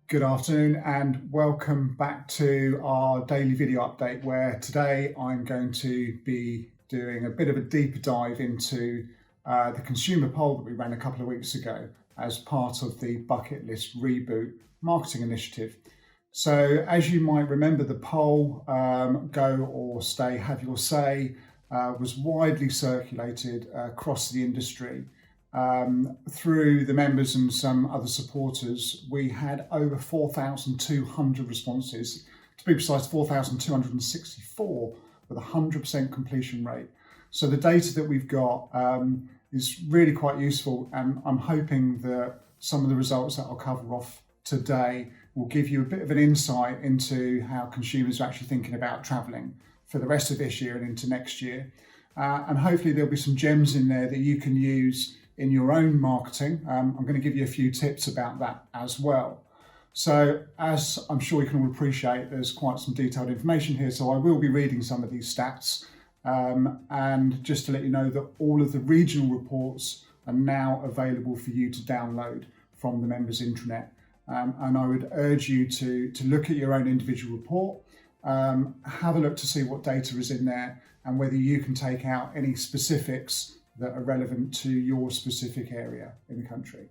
Good afternoon and welcome back to our daily video update, where today I'm going to be doing a bit of a deeper dive into the consumer poll that we ran a couple of weeks ago as part of the Bucket List Reboot marketing initiative. So as you might remember, the poll, Go or Stay, Have Your Say, was widely circulated across the industry. Through the members and some other supporters, we had over 4,200 responses, to be precise 4,264, with a 100% completion rate. So the data that we've got is really quite useful, and I'm hoping that some of the results that I'll cover off today will give you a bit of an insight into how consumers are actually thinking about travelling for the rest of this year and into next year. And hopefully there'll be some gems in there that you can use in your own marketing. I'm going to give you a few tips about that as well. So as I'm sure you can all appreciate, there's quite some detailed information here, so I will be reading some of these stats. And just to let you know that all of the regional reports are now available for you to download from the members intranet. And I would urge you to look at your own individual report, have a look to see what data is in there and whether you can take out any specifics that are relevant to your specific area in the country.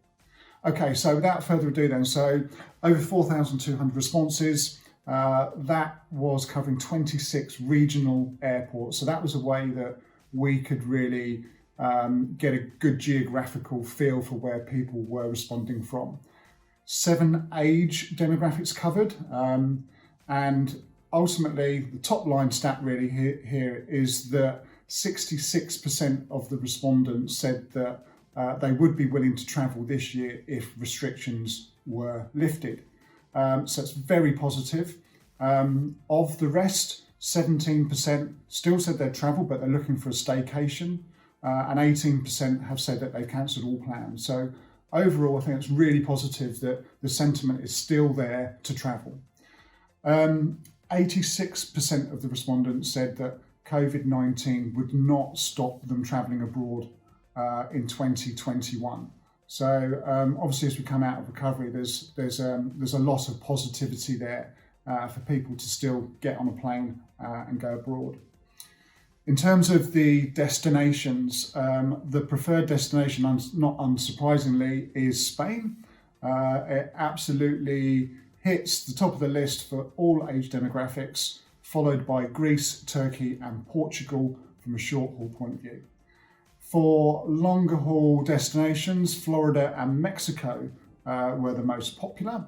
Okay, so without further ado then, so over 4,200 responses, that was covering 26 regional airports. So that was a way that we could really get a good geographical feel for where people were responding from. 7 age demographics covered, and ultimately the top line stat really here is that 66% of the respondents said that they would be willing to travel this year if restrictions were lifted. So it's very positive. Of the rest, 17% still said they'd travel, but they're looking for a staycation, and 18% have said that they've cancelled all plans. So overall, I think it's really positive that the sentiment is still there to travel. 86% of the respondents said that COVID-19 would not stop them travelling abroad in 2021. So obviously, as we come out of recovery, there's a lot of positivity there for people to still get on a plane and go abroad. In terms of the destinations, the preferred destination, not unsurprisingly, is Spain. It absolutely hits the top of the list for all age demographics, followed by Greece, Turkey and Portugal from a short haul point of view. For longer haul destinations, Florida and Mexico were the most popular.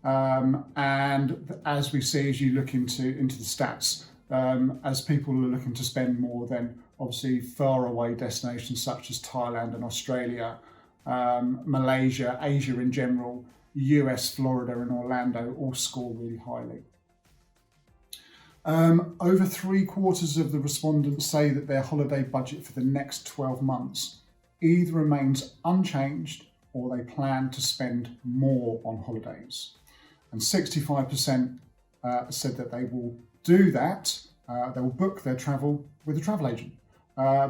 And as we see, as you look into the stats, as people are looking to spend more, then obviously far away destinations such as Thailand and Australia, Malaysia, Asia in general, US, Florida and Orlando all score really highly. Over 3/4 of the respondents say that their holiday budget for the next 12 months either remains unchanged or they plan to spend more on holidays. And 65% said that they will do that, they will book their travel with a travel agent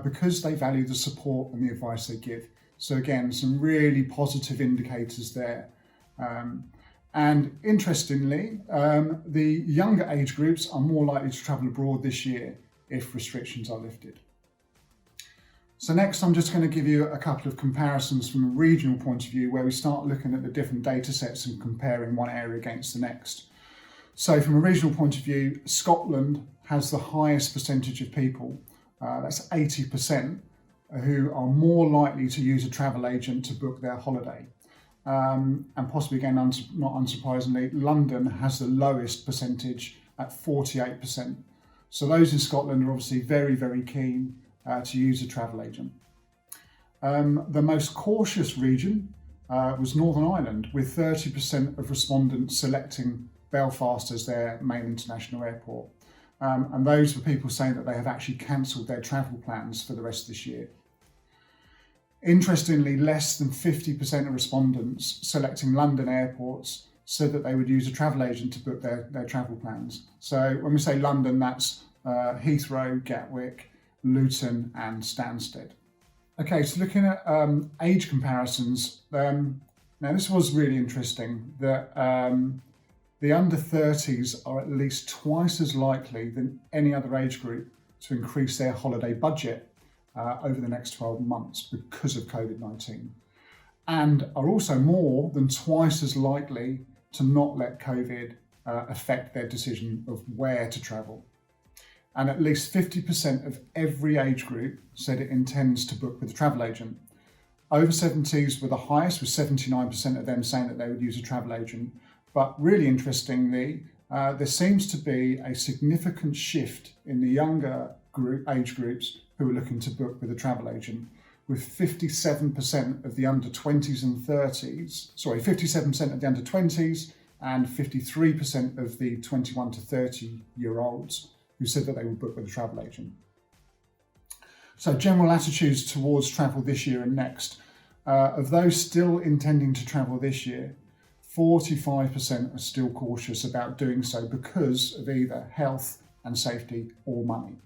because they value the support and the advice they give. So again, some really positive indicators there. And interestingly, the younger age groups are more likely to travel abroad this year if restrictions are lifted. So next, I'm just going to give you a couple of comparisons from a regional point of view, where we start looking at the different data sets and comparing one area against the next. So from a regional point of view, Scotland has the highest percentage of people, that's 80%, who are more likely to use a travel agent to book their holiday. And possibly again, not unsurprisingly, London has the lowest percentage at 48%. So those in Scotland are obviously very, very keen to use a travel agent. The most cautious region was Northern Ireland, with 30% of respondents selecting Belfast as their main international airport. And those were people saying that they have actually cancelled their travel plans for the rest of this year. Interestingly, less than 50% of respondents selecting London airports said that they would use a travel agent to book their travel plans. So when we say London, that's Heathrow, Gatwick, Luton and Stansted. Okay, so looking at age comparisons, Now, this was really interesting that the under 30s are at least twice as likely than any other age group to increase their holiday budget over the next 12 months because of COVID-19, and are also more than twice as likely to not let COVID affect their decision of where to travel. And at least 50% of every age group said it intends to book with a travel agent. Over 70s were the highest, with 79% of them saying that they would use a travel agent. But really interestingly, there seems to be a significant shift in the younger age groups who are looking to book with a travel agent, with 57% of the under 20s and 30s, 57% of the under 20s and 53% of the 21 to 30 year olds who said that they would book with a travel agent. So general attitudes towards travel this year and next. Of those still intending to travel this year, 45% are still cautious about doing so because of either health and safety or money.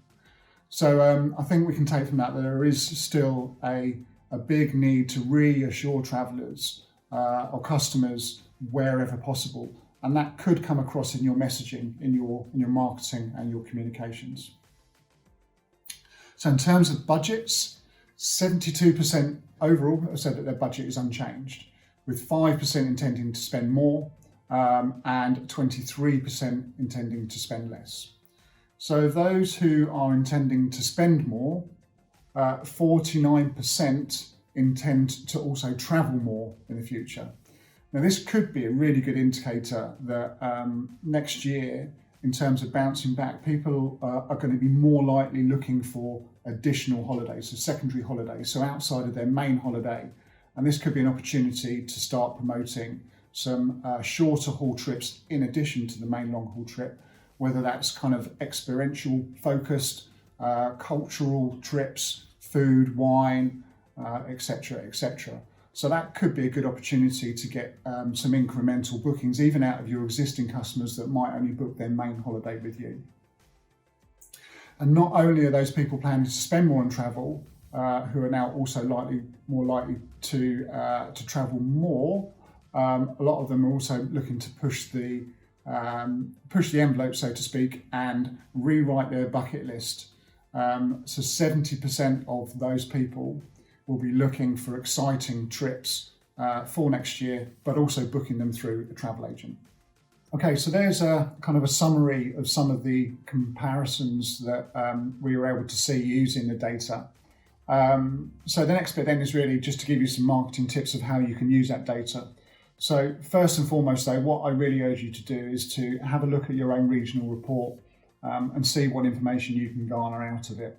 So I think we can take from that there is still a big need to reassure travellers or customers wherever possible, and that could come across in your messaging, in your marketing and your communications. So in terms of budgets, 72% overall have said that their budget is unchanged, with 5% intending to spend more and 23% intending to spend less. So those who are intending to spend more, 49% intend to also travel more in the future. Now, this could be a really good indicator that next year, in terms of bouncing back, people are going to be more likely looking for additional holidays, so secondary holidays, so outside of their main holiday. And this could be an opportunity to start promoting some shorter haul trips in addition to the main long haul trip, whether that's kind of experiential focused, cultural trips, food, wine, etc., etc. So that could be a good opportunity to get some incremental bookings, even out of your existing customers that might only book their main holiday with you. And not only are those people planning to spend more on travel, who are now also more likely to travel more, a lot of them are also looking to push the envelope, so to speak, and rewrite their bucket list. So 70% of those people will be looking for exciting trips for next year, but also booking them through a travel agent. Okay, so there's a kind of a summary of some of the comparisons that we were able to see using the data. So the next bit then is really just to give you some marketing tips of how you can use that data. So first and foremost though, what I really urge you to do is to have a look at your own regional report and see what information you can garner out of it.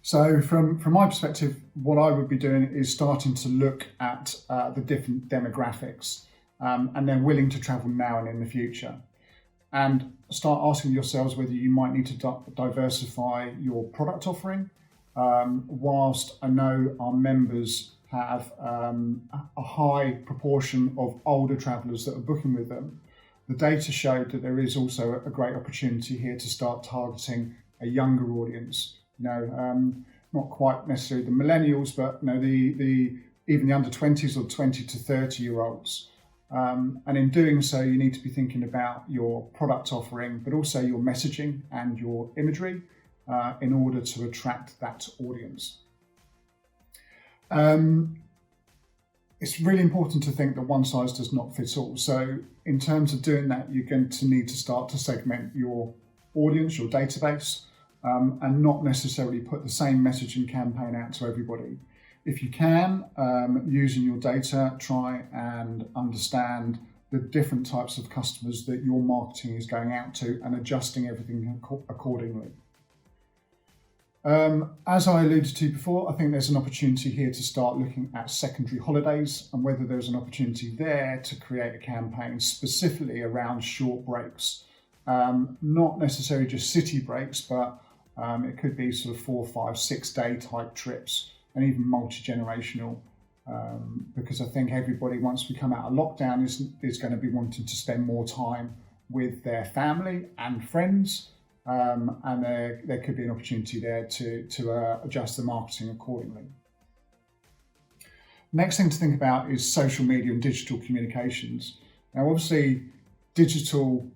So from my perspective, what I would be doing is starting to look at the different demographics and they're willing to travel now and in the future. And start asking yourselves whether you might need to diversify your product offering. Whilst I know our members have a high proportion of older travellers that are booking with them, the data showed that there is also a great opportunity here to start targeting a younger audience. Not quite necessarily the millennials, but even the under 20s or 20 to 30 year olds. And in doing so, you need to be thinking about your product offering, but also your messaging and your imagery in order to attract that audience. It's really important to think that one size does not fit all. So in terms of doing that, you're going to need to start to segment your audience, your database, and not necessarily put the same messaging campaign out to everybody. If you can, using your data, try and understand the different types of customers that your marketing is going out to and adjusting everything accordingly. As I alluded to before, I think there's an opportunity here to start looking at secondary holidays and whether there's an opportunity there to create a campaign specifically around short breaks. Not necessarily just city breaks, but it could be sort of 4, 5, 6 day type trips and even multi-generational, because I think everybody, once we come out of lockdown, is going to be wanting to spend more time with their family and friends. And there could be an opportunity there to adjust the marketing accordingly. Next thing to think about is social media and digital communications. Now, obviously, digital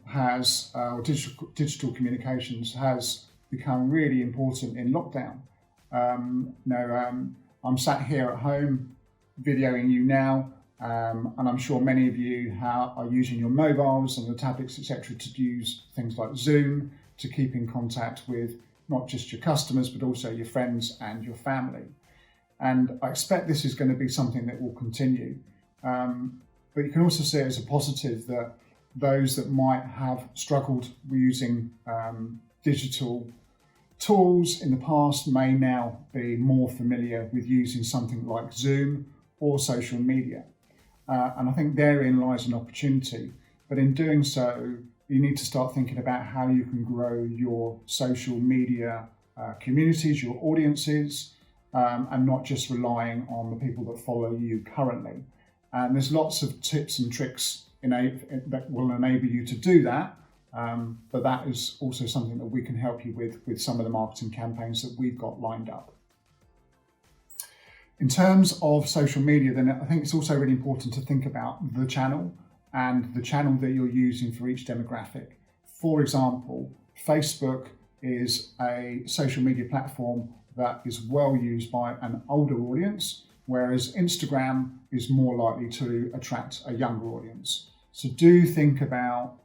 communications has become really important in lockdown. I'm sat here at home videoing you now, and I'm sure many of you are using your mobiles and the tablets, etc., to use things like Zoom to keep in contact with not just your customers, but also your friends and your family. And I expect this is going to be something that will continue. But you can also see it as a positive that those that might have struggled with using digital tools in the past may now be more familiar with using something like Zoom or social media. And I think therein lies an opportunity. But in doing so, you need to start thinking about how you can grow your social media communities, your audiences, and not just relying on the people that follow you currently. And there's lots of tips and tricks that will enable you to do that. But that is also something that we can help you with some of the marketing campaigns that we've got lined up. In terms of social media, then I think it's also really important to think about the channel and the channel that you're using for each demographic. For example, Facebook is a social media platform that is well used by an older audience, whereas Instagram is more likely to attract a younger audience. So do think about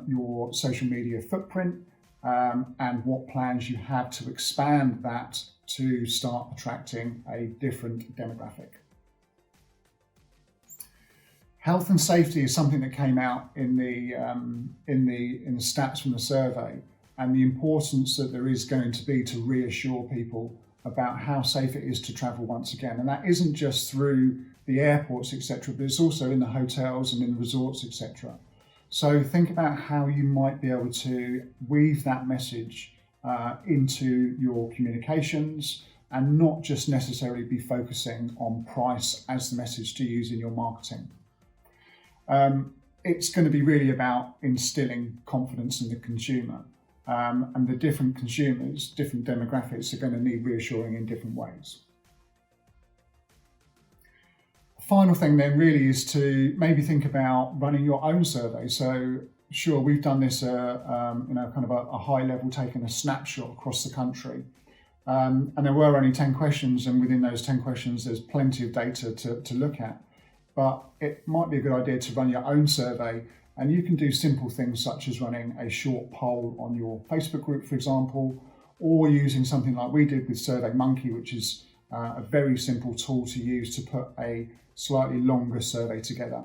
your social media footprint and what plans you have to expand that to start attracting a different demographic. Health and safety is something that came out in the stats from the survey, and the importance that there is going to be to reassure people about how safe it is to travel once again. And that isn't just through the airports, etc., but it's also in the hotels and in the resorts, etc. So think about how you might be able to weave that message into your communications and not just necessarily be focusing on price as the message to use in your marketing. It's going to be really about instilling confidence in the consumer. And the different consumers, different demographics are going to need reassuring in different ways. Final thing then really is to maybe think about running your own survey. So sure, we've done this kind of a high level, taking a snapshot across the country. And there were only 10 questions, and within those 10 questions, there's plenty of data to look at. But it might be a good idea to run your own survey. And you can do simple things such as running a short poll on your Facebook group, for example, or using something like we did with SurveyMonkey, which is a very simple tool to use to put a slightly longer survey together.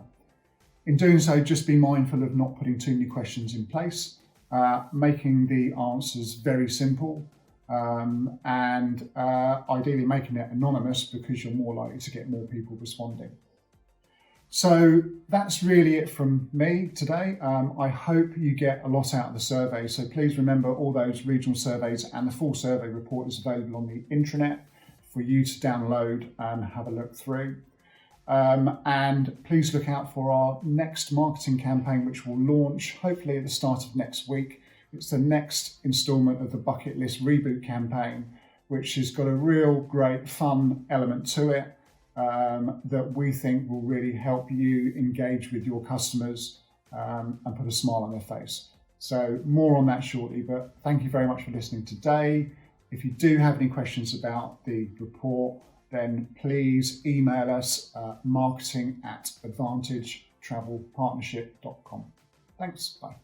In doing so, just be mindful of not putting too many questions in place, making the answers very simple, and ideally making it anonymous because you're more likely to get more people responding. So that's really it from me today. I hope you get a lot out of the survey. So please remember, all those regional surveys and the full survey report is available on the intranet for you to download and have a look through. And please look out for our next marketing campaign, which will launch hopefully at the start of next week. It's the next instalment of the Bucket List Reboot campaign, which has got a real great fun element to it. That we think will really help you engage with your customers and put a smile on their face. So more on that shortly, but thank you very much for listening today. If you do have any questions about the report, then please email us marketing@advantagetravelpartnership.com. Thanks, bye.